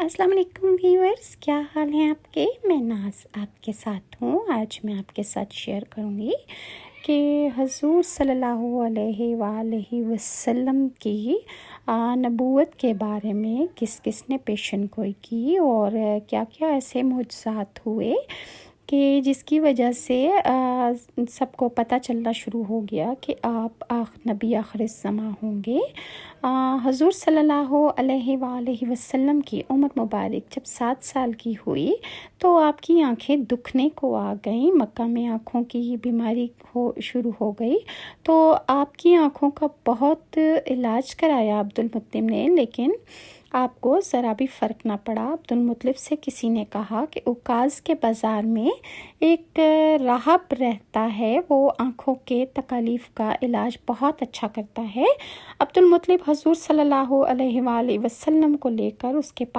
السلام علیکم ویورز، کیا حال ہیں آپ کے؟ میں ناز آپ کے ساتھ ہوں۔ آج میں آپ کے ساتھ شیئر کروں گی کہ حضور صلی اللہ علیہ وآلہ وسلم کی نبوت کے بارے میں کس کس نے پیشن گوئی کی اور کیا کیا ایسے معجزات ہوئے کہ جس کی وجہ سے سب کو پتہ چلنا شروع ہو گیا کہ آپ نبی آخر الزماں ہوں گے۔ حضور صلی اللہ علیہ وآلہ وسلم کی عمر مبارک جب 7 سال کی ہوئی تو آپ کی آنکھیں دکھنے کو آ گئیں۔ مکہ میں آنکھوں کی بیماری شروع ہو گئی تو آپ کی آنکھوں کا بہت علاج کرایا عبدالمطلب نے، لیکن آپ کو ذرا بھی فرق نہ پڑا۔ عبدالمطلب سے کسی نے کہا کہ اوکاز کے بازار میں ایک راہب رہتا ہے، وہ آنکھوں کے تکالیف کا علاج بہت اچھا کرتا ہے۔ عبدالمطلب حضور صلی اللہ علیہ وآلہ وسلم کو لے کر اس کے پاس